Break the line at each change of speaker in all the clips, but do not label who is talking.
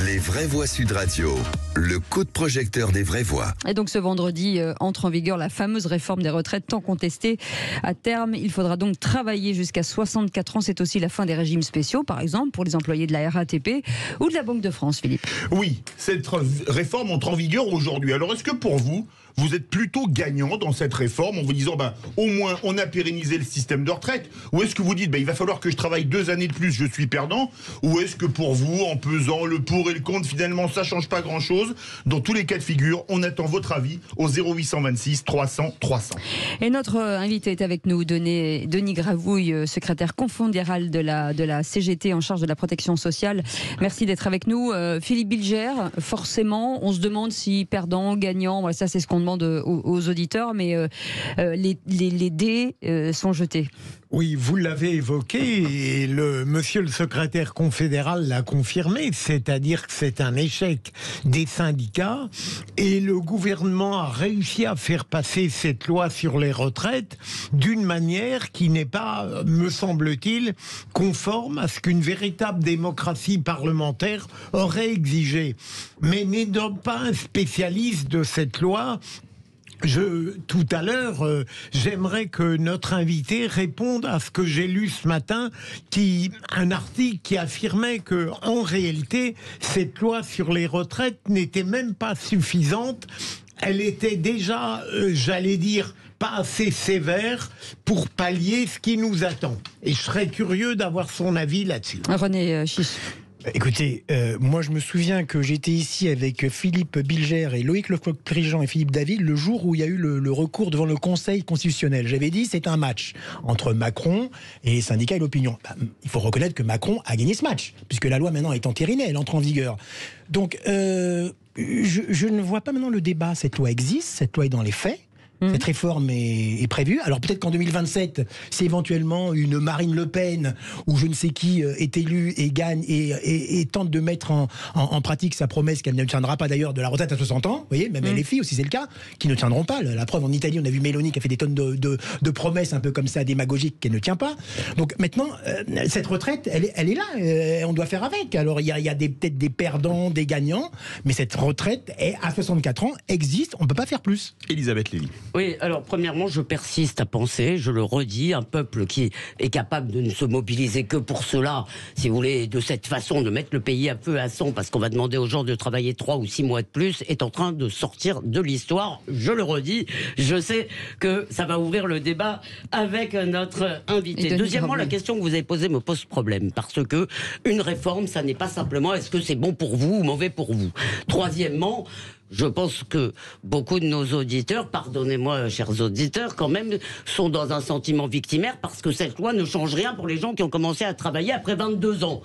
Les vraies voix Sud Radio, le coup de projecteur des vraies voix.
Et donc ce vendredi entre en vigueur la fameuse réforme des retraites tant contestée. À terme, il faudra donc travailler jusqu'à 64 ans. C'est aussi la fin des régimes spéciaux, par exemple pour les employés de la RATP ou de la Banque de France, Philippe.
Oui, cette réforme entre en vigueur aujourd'hui. Alors est-ce que pour vous, vous êtes plutôt gagnant dans cette réforme en vous disant au moins on a pérennisé le système de retraite, ou est-ce que vous dites il va falloir que je travaille 2 années de plus, je suis perdant, ou est-ce que pour vous, en pesant le pour et le contre, finalement ça change pas grand-chose? Dans tous les cas de figure, on attend votre avis au 0826 300 300.
Et notre invité est avec nous, Denis Gravouille, secrétaire confédéral de la CGT en charge de la protection sociale. Merci d'être avec nous. Philippe Bilger, forcément, on se demande si perdant, gagnant, voilà, ça c'est ce qu'on demande aux auditeurs, mais les dés sont jetés.
Oui, vous l'avez évoqué et monsieur le secrétaire confédéral l'a confirmé, c'est-à-dire que c'est un échec des syndicats et le gouvernement a réussi à faire passer cette loi sur les retraites d'une manière qui n'est pas, me semble-t-il, conforme à ce qu'une véritable démocratie parlementaire aurait exigé. Mais n'étant pas un spécialiste de cette loi, tout à l'heure, j'aimerais que notre invité réponde à ce que j'ai lu ce matin, un article qui affirmait que, en réalité, cette loi sur les retraites n'était même pas suffisante. Elle était déjà, j'allais dire, pas assez sévère pour pallier ce qui nous attend. Et je serais curieux d'avoir son avis là-dessus.
René Chiche.
Écoutez, moi je me souviens que j'étais ici avec Philippe Bilger et Loïc Leclerc-Prigent et Philippe David le jour où il y a eu le recours devant le Conseil constitutionnel. J'avais dit c'est un match entre Macron et les syndicats et l'opinion. Il faut reconnaître que Macron a gagné ce match, puisque la loi maintenant est entérinée, elle entre en vigueur. Donc je ne vois pas maintenant le débat. Cette loi existe, cette loi est dans les faits. Cette réforme est prévue. Alors peut-être qu'en 2027, si éventuellement une Marine Le Pen ou je ne sais qui est élue et gagne et tente de mettre en pratique sa promesse qu'elle ne tiendra pas d'ailleurs de la retraite à 60 ans, vous voyez, même les filles aussi c'est le cas, qui ne tiendront pas. La preuve en Italie, on a vu Mélanie qui a fait des tonnes de promesses un peu comme ça démagogiques qu'elle ne tient pas. Donc maintenant, cette retraite, elle est là, on doit faire avec. Alors il y a peut-être des perdants, des gagnants, mais cette retraite à 64 ans existe, on ne peut pas faire plus.
Elisabeth Lévy.
Oui, alors premièrement, je persiste à penser, je le redis, un peuple qui est capable de ne se mobiliser que pour cela, si vous voulez, de cette façon de mettre le pays à feu à sang, parce qu'on va demander aux gens de travailler 3 ou 6 mois de plus, est en train de sortir de l'histoire. Je le redis, je sais que ça va ouvrir le débat avec notre invité. Deuxièmement, la question que vous avez posée me pose problème, parce que une réforme, ça n'est pas simplement est-ce que c'est bon pour vous ou mauvais pour vous. Troisièmement, je pense que beaucoup de nos auditeurs, pardonnez-moi chers auditeurs, quand même, sont dans un sentiment victimaire parce que cette loi ne change rien pour les gens qui ont commencé à travailler après 22 ans.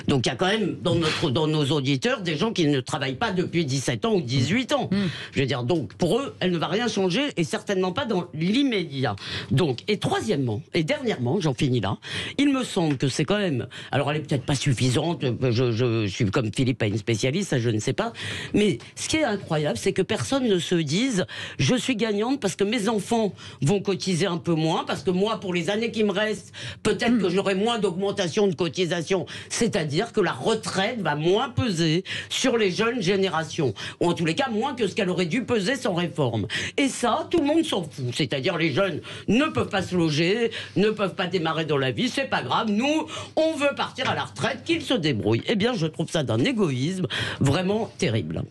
Donc il y a quand même dans nos auditeurs des gens qui ne travaillent pas depuis 17 ans ou 18 ans. Je veux dire, donc pour eux, elle ne va rien changer et certainement pas dans l'immédiat. Donc, et troisièmement, et dernièrement, j'en finis là, il me semble que c'est quand même, alors elle est peut-être pas suffisante, je suis comme Philippe, pas une spécialiste, ça je ne sais pas, mais ce qui est incroyable, c'est que personne ne se dise je suis gagnante parce que mes enfants vont cotiser un peu moins, parce que moi, pour les années qui me restent, peut-être que j'aurai moins d'augmentation de cotisation. C'est-à-dire que la retraite va moins peser sur les jeunes générations, ou en tous les cas moins que ce qu'elle aurait dû peser sans réforme. Et ça, tout le monde s'en fout. C'est-à-dire les jeunes ne peuvent pas se loger, ne peuvent pas démarrer dans la vie, c'est pas grave. Nous, on veut partir à la retraite, qu'ils se débrouillent. Eh bien, je trouve ça d'un égoïsme vraiment terrible.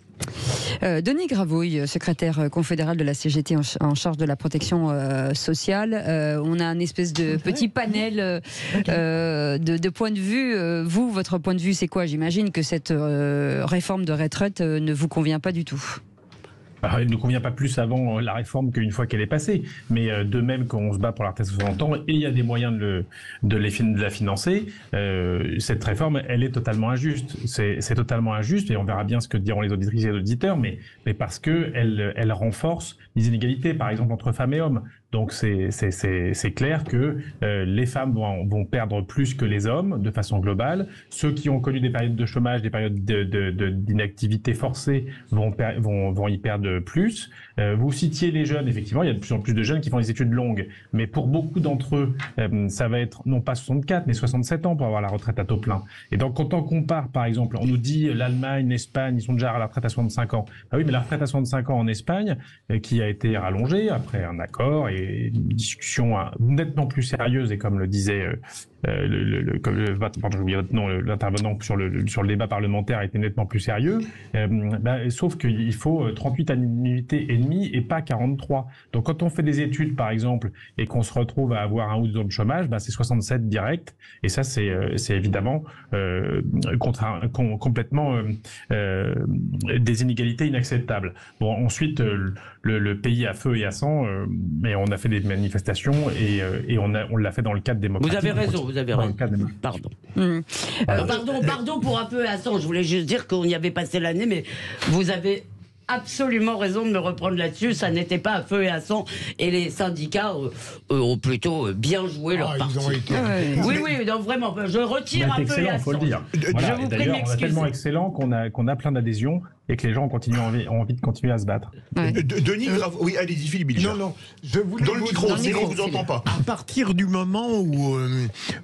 Denis Gravouille, secrétaire confédéral de la CGT en charge de la protection sociale. On a un espèce de petit panel de points de vue. Vous, votre point de vue, c'est quoi? J'imagine que cette réforme de retraite ne vous convient pas du tout.
Alors, elle ne convient pas plus avant la réforme qu'une fois qu'elle est passée. Mais de même qu'on se bat pour la retraite à 60 ans, et il y a des moyens de la financer, cette réforme, elle est totalement injuste. C'est totalement injuste, et on verra bien ce que diront les auditrices et les auditeurs, mais parce qu'elle renforce les inégalités, par exemple entre femmes et hommes. Donc c'est clair que les femmes vont perdre plus que les hommes de façon globale. Ceux qui ont connu des périodes de chômage, des périodes d'inactivité forcée vont y perdre plus. Vous citiez les jeunes, effectivement, il y a de plus en plus de jeunes qui font des études longues, mais pour beaucoup d'entre eux, ça va être non pas 64 mais 67 ans pour avoir la retraite à taux plein. Et donc quand on compare, par exemple, on nous dit l'Allemagne, l'Espagne, ils sont déjà à la retraite à 65 ans. Ah oui, mais la retraite à 65 ans en Espagne, qui a été rallongée après un accord et une discussion nettement plus sérieuse, et comme le disait l'intervenant sur le débat parlementaire a été nettement plus sérieux, sauf qu'il faut 38 annuités et demie et pas 43. Donc quand on fait des études, par exemple, et qu'on se retrouve à avoir un ou deux ans de chômage, c'est 67 direct, et ça c'est évidemment complètement des inégalités inacceptables. Bon, ensuite le pays à feu et à sang, mais on a fait des manifestations et on l'a fait dans le cadre démocratique.
Vous avez raison. Pardon. Pardon pour un peu à sang. Je voulais juste dire qu'on y avait passé l'année, mais vous avez absolument raison de me reprendre là-dessus. Ça n'était pas à feu et à sang. Et les syndicats ont plutôt bien joué leur partie. Oui, non, vraiment. Je retire un peu et à sang.
Faut le dire. Voilà, je vous prie de m'excuser. On est tellement excellent qu'on a plein d'adhésions et que les gens ont envie de continuer à se battre.
Ouais. Denis, oui, allez-y, Philippe Bilger.
Non, je voulais
dans le micro, sinon on vous entend pas.
À partir du moment où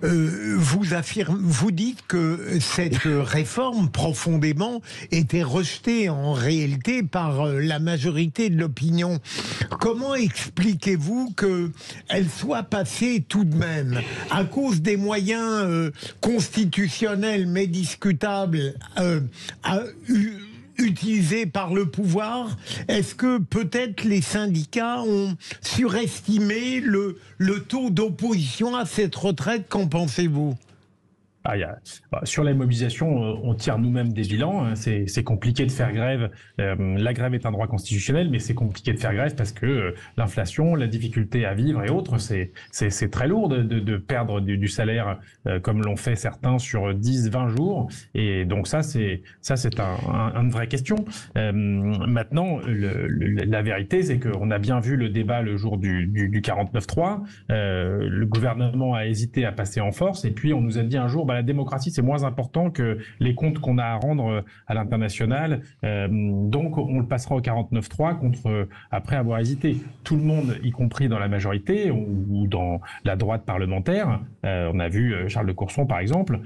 vous dites que cette réforme profondément était rejetée en réalité par la majorité de l'opinion, comment expliquez-vous qu'elle soit passée tout de même à cause des moyens constitutionnels mais discutables utilisés par le pouvoir? Est-ce que peut-être les syndicats ont surestimé le taux d'opposition à cette retraite? Qu'en pensez-vous?
Sur la mobilisation, on tire nous-mêmes des bilans. C'est compliqué de faire grève. La grève est un droit constitutionnel, mais c'est compliqué de faire grève parce que l'inflation, la difficulté à vivre et autres, c'est très lourd de perdre du salaire comme l'ont fait certains sur 10-20 jours. Et donc ça, c'est une vraie question. Maintenant, la vérité, c'est qu'on a bien vu le débat le jour du 49.3. Le gouvernement a hésité à passer en force, et puis on nous a dit un jour, la démocratie, c'est moins important que les comptes qu'on a à rendre à l'international. Donc, on le passera au 49.3 après avoir hésité. Tout le monde, y compris dans la majorité ou dans la droite parlementaire, on a vu Charles de Courson, par exemple,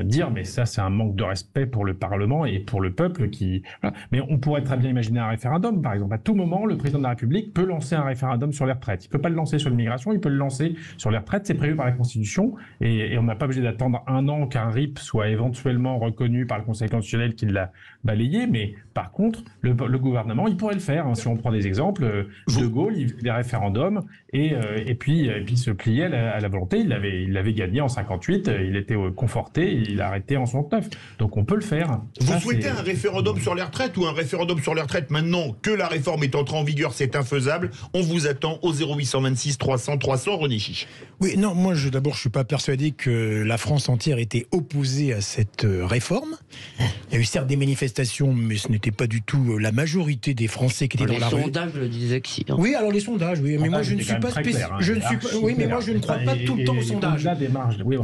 dire, mais ça, c'est un manque de respect pour le Parlement et pour le peuple qui... Voilà. Mais on pourrait très bien imaginer un référendum, par exemple. À tout moment, le président de la République peut lancer un référendum sur les retraites. Il peut pas le lancer sur l'immigration, il peut le lancer sur les retraites. C'est prévu par la Constitution, et on n'a pas obligé d'attendre un an qu'un RIP soit éventuellement reconnu par le Conseil constitutionnel qui l'a balayé, mais par contre, le gouvernement, il pourrait le faire. Si on prend des exemples, De Gaulle, il faisait des référendums et puis se pliait à la volonté. Il l'avait gagné en 58, il était conforté, il a arrêté en 69. Donc on peut le faire.
Vous souhaitez un référendum sur les retraites ou un référendum sur les retraites maintenant que la réforme est entrée en vigueur, c'est infaisable? On vous attend au 0826 300 300, René Chiche.
Oui, non, moi d'abord je suis pas persuadé que la France entière était opposée à cette réforme. Il y a eu certes des manifestations, mais ce n'était pas du tout la majorité des Français qui étaient dans la rue.
Les sondages le disaient que si.
Oui, alors les sondages, oui, mais moi je ne suis pas spécialiste. Oui, mais moi je ne crois pas tout le temps aux sondages. Non,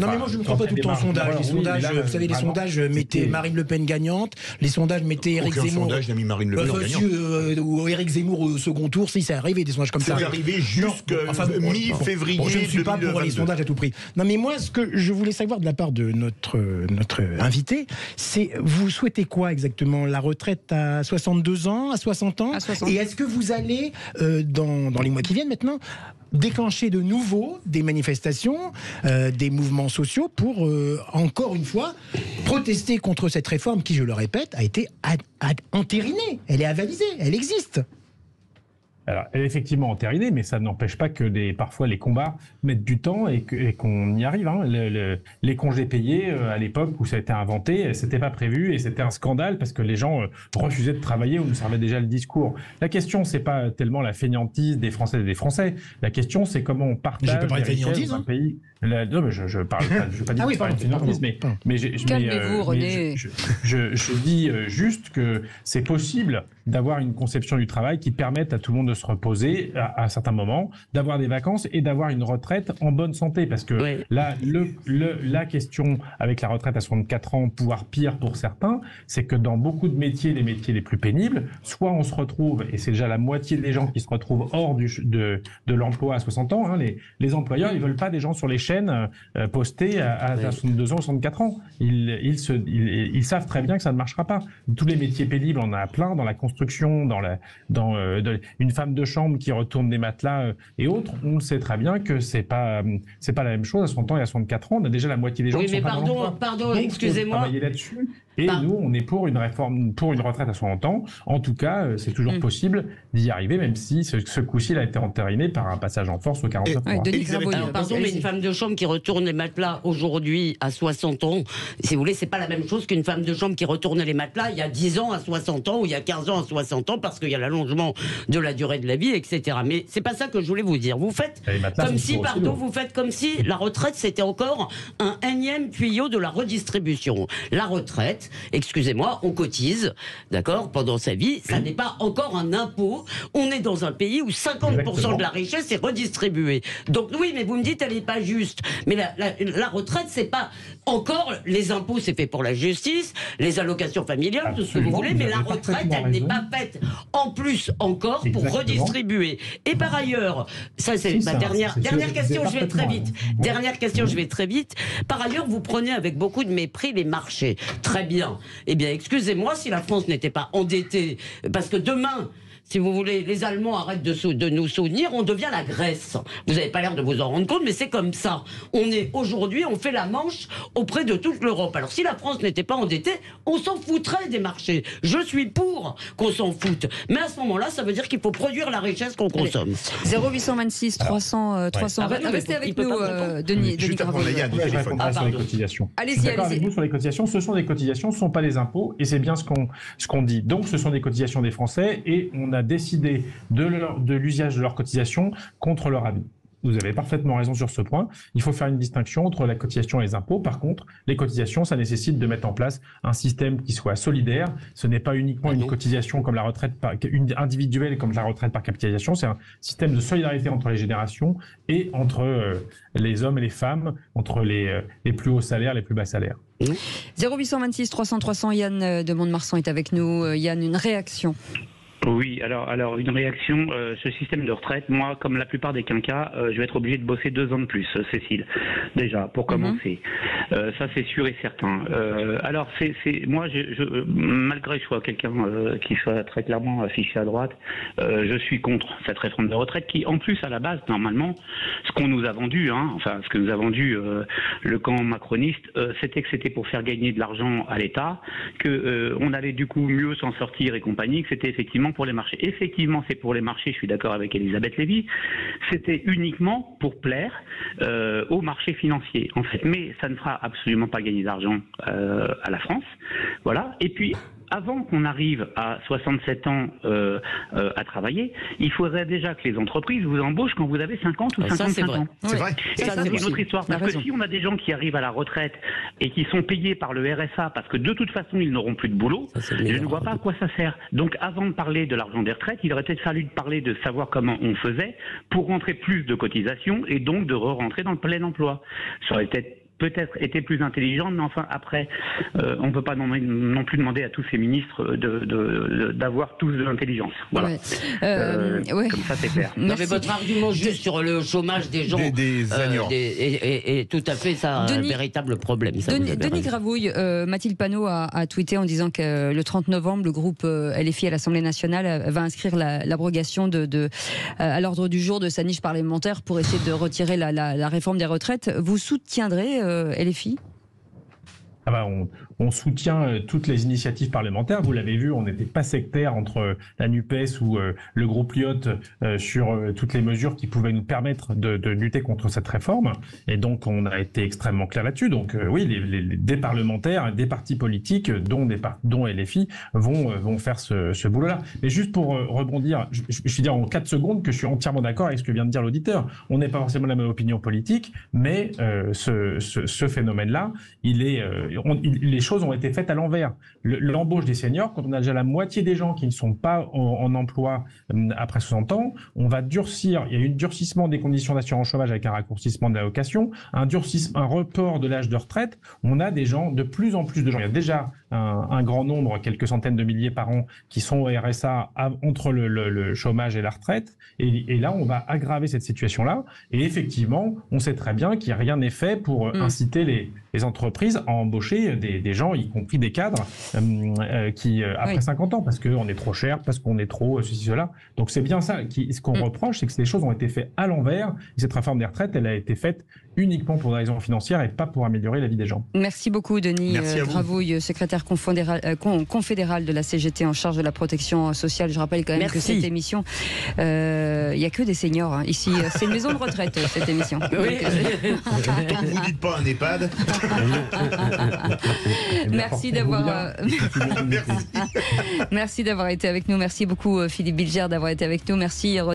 mais moi je ne crois pas tout le temps aux sondages. Les sondages, vous savez, les sondages mettaient Marine Le Pen gagnante, les sondages mettaient Éric Zemmour.
Aucun sondage n'a mis Marine Le Pen gagnante.
Ou Éric Zemmour au second tour, si c'est arrivé des sondages comme ça.
C'est arrivé jusqu'à mi-février.
Je ne suis pas pour les sondages à tout prix. Non, mais moi ce que je voulais savoir de la part de notre invité, c'est vous souhaitez quoi exactement? La retraite à 62 ans, à 60 ans? Et est-ce que vous allez, dans les mois qui viennent maintenant, déclencher de nouveau des manifestations, des mouvements sociaux pour, encore une fois, protester contre cette réforme qui, je le répète, a été entérinée, elle est avalisée, elle existe?
Alors, elle est effectivement entérinée, mais ça n'empêche pas que parfois les combats mettent du temps et qu'on y arrive. Les congés payés, à l'époque où ça a été inventé, c'était pas prévu et c'était un scandale parce que les gens refusaient de travailler ou nous servait déjà le discours. La question, c'est pas tellement la fainéantise des Françaises et des Français. La question, c'est comment on partage les richesses d'un pays. Non, mais je parle pas, je veux pas dire que c'est pas une fainéantise, mais
calmez-vous, René.
Je dis juste que c'est possible d'avoir une conception du travail qui permette à tout le monde de se reposer à un certain moment, d'avoir des vacances et d'avoir une retraite en bonne santé. Parce que là, la question avec la retraite à 64 ans, voire pire pour certains, c'est que dans beaucoup de métiers, les métiers les plus pénibles, soit on se retrouve, et c'est déjà la moitié des gens qui se retrouvent hors de l'emploi à 60 ans, hein, les employeurs, ils veulent pas des gens sur les chaînes postés à 62 ans, 64 ans. Ils savent très bien que ça ne marchera pas. Tous les métiers pénibles, on en a plein dans la construction, une femme de chambre qui retourne des matelas et autres. On sait très bien que c'est pas la même chose à 60 ans et à 64 ans. On a déjà la moitié des gens qui sont pas dans l'emploi.
Pardon,
donc,
excusez-moi.
Travailler là-dessus. Et nous, on est pour une réforme, pour une retraite à 60 ans. En tout cas, c'est toujours possible d'y arriver, même si ce coup-ci, il a été entériné par un passage en force au 49 ans.
Pardon, mais une femme de chambre qui retourne les matelas aujourd'hui à 60 ans, si vous voulez, c'est pas la même chose qu'une femme de chambre qui retourne les matelas il y a 10 ans à 60 ans ou il y a 15 ans à 60 ans parce qu'il y a l'allongement de la durée de la vie, etc. Mais c'est pas ça que je voulais vous dire. Vous faites comme si la retraite c'était encore un énième tuyau de la redistribution. La retraite, excusez-moi, on cotise, d'accord, pendant sa vie, ça n'est pas encore un impôt. On est dans un pays où 50% de la richesse est redistribuée. Donc oui, mais vous me dites elle n'est pas juste. Mais la retraite, c'est pas encore les impôts, c'est fait pour la justice, les allocations familiales, tout ce que vous voulez, mais la retraite, elle n'est pas faite en plus encore pour redistribuer. Et par ailleurs, ça c'est ma dernière question, je vais très vite. Dernière question, je vais très vite. Par ailleurs, vous prenez avec beaucoup de mépris les marchés. Très bien. Eh bien, excusez-moi, si la France n'était pas endettée, parce que demain, si vous voulez, les Allemands arrêtent de nous soutenir, on devient la Grèce. Vous n'avez pas l'air de vous en rendre compte, mais c'est comme ça. Aujourd'hui, on fait la manche auprès de toute l'Europe. Alors, si la France n'était pas endettée, on s'en foutrait des marchés. Je suis pour qu'on s'en foute. Mais à ce moment-là, ça veut dire qu'il faut produire la richesse qu'on consomme.
0826 300. Restez avec nous, Denis Gravouille.
Sur les cotisations.
Allez-y.
Avec vous sur les cotisations, ce sont des cotisations, ce ne sont pas des impôts, et c'est bien ce qu'on dit. Donc, ce sont des cotisations des Français, et on a décidé de l'usage de leurs cotisations contre leur avis. Vous avez parfaitement raison sur ce point. Il faut faire une distinction entre la cotisation et les impôts. Par contre, les cotisations, ça nécessite de mettre en place un système qui soit solidaire. Ce n'est pas uniquement une cotisation comme la retraite individuelle comme la retraite par capitalisation. C'est un système de solidarité entre les générations et entre les hommes et les femmes, entre les plus hauts salaires et les plus bas salaires.
0826 300. Yann de Mont-de-Marsan est avec nous. Yann, une réaction.
Oui, alors une réaction, ce système de retraite, moi, comme la plupart des quinquas, je vais être obligé de bosser 2 ans de plus, Cécile, déjà, pour commencer. Ça, c'est sûr et certain. Alors, moi, malgré que je sois quelqu'un qui soit très clairement affiché à droite, je suis contre cette réforme de retraite qui, en plus, à la base, normalement, ce qu'on nous a vendu, ce que nous a vendu le camp macroniste, c'était que c'était pour faire gagner de l'argent à l'État, que on allait du coup mieux s'en sortir et compagnie, que c'était effectivement pour les marchés. Effectivement, c'est pour les marchés, je suis d'accord avec Elisabeth Lévy, c'était uniquement pour plaire aux marchés financiers, en fait. Mais ça ne fera absolument pas gagner d'argent à la France. Voilà. Et puis, avant qu'on arrive à 67 ans à travailler, il faudrait déjà que les entreprises vous embauchent quand vous avez 50 ou 55 ans.
C'est vrai.
Et ça, c'est une autre histoire. Parce que si on a des gens qui arrivent à la retraite et qui sont payés par le RSA parce que de toute façon, ils n'auront plus de boulot, je ne vois pas à quoi ça sert. Donc, avant de parler de l'argent des retraites, il aurait peut-être fallu parler de savoir comment on faisait pour rentrer plus de cotisations et donc de re-rentrer dans le plein emploi. Ça aurait peut-être été plus intelligent, mais enfin après, on ne peut pas non plus demander à tous ces ministres d'avoir tous de l'intelligence. Voilà. Comme ça, c'est clair.
Non, mais votre argument juste sur le chômage des gens est tout à fait ça, un véritable problème.
Denis Gravouille, Mathilde Panot a tweeté en disant que le 30 novembre, le groupe LFI à l'Assemblée nationale va inscrire l'abrogation à l'ordre du jour de sa niche parlementaire pour essayer de retirer la réforme des retraites. Vous soutiendrez LFI ?
On soutient toutes les initiatives parlementaires. Vous l'avez vu, on n'était pas sectaire entre la NUPES ou le groupe Lyotte sur toutes les mesures qui pouvaient nous permettre de lutter contre cette réforme. Et donc, on a été extrêmement clair là-dessus. Donc, oui, des parlementaires, des partis politiques, dont LFI, vont faire ce boulot-là. Mais juste pour rebondir, je vais dire en 4 secondes que je suis entièrement d'accord avec ce que vient de dire l'auditeur. On n'est pas forcément la même opinion politique, mais ce phénomène-là, il les choses ont été faites à l'envers. L'embauche des seniors, quand on a déjà la moitié des gens qui ne sont pas en emploi après 60 ans, on va durcir. Il y a eu un durcissement des conditions d'assurance chômage avec un raccourcissement de l'allocation, un report de l'âge de retraite. On a des gens, de plus en plus de gens. Il y a déjà un grand nombre, quelques centaines de milliers par an, qui sont au RSA entre le chômage et la retraite. Et là, on va aggraver cette situation-là. Et effectivement, on sait très bien qu'il n'y a rien n'est fait pour inciter les entreprises à embaucher des gens, y compris des cadres, qui après 50 ans, parce qu'on est trop cher, parce qu'on est trop ceci, cela. Donc c'est bien ça. Ce qu'on reproche, c'est que ces choses ont été faites à l'envers. Et cette réforme des retraites, elle a été faite uniquement pour des raisons financières et pas pour améliorer la vie des gens.
Merci beaucoup, Denis Gravouille, secrétaire confédéral de la CGT en charge de la protection sociale. Je rappelle quand même que cette émission, il n'y a que des seniors. Hein. Ici, c'est une maison de retraite, cette émission.
Oui. Tant que vous ne dites pas un EHPAD.
Merci d'avoir Merci d'avoir été avec nous. Merci beaucoup, Philippe Bilger, d'avoir été avec nous. Merci.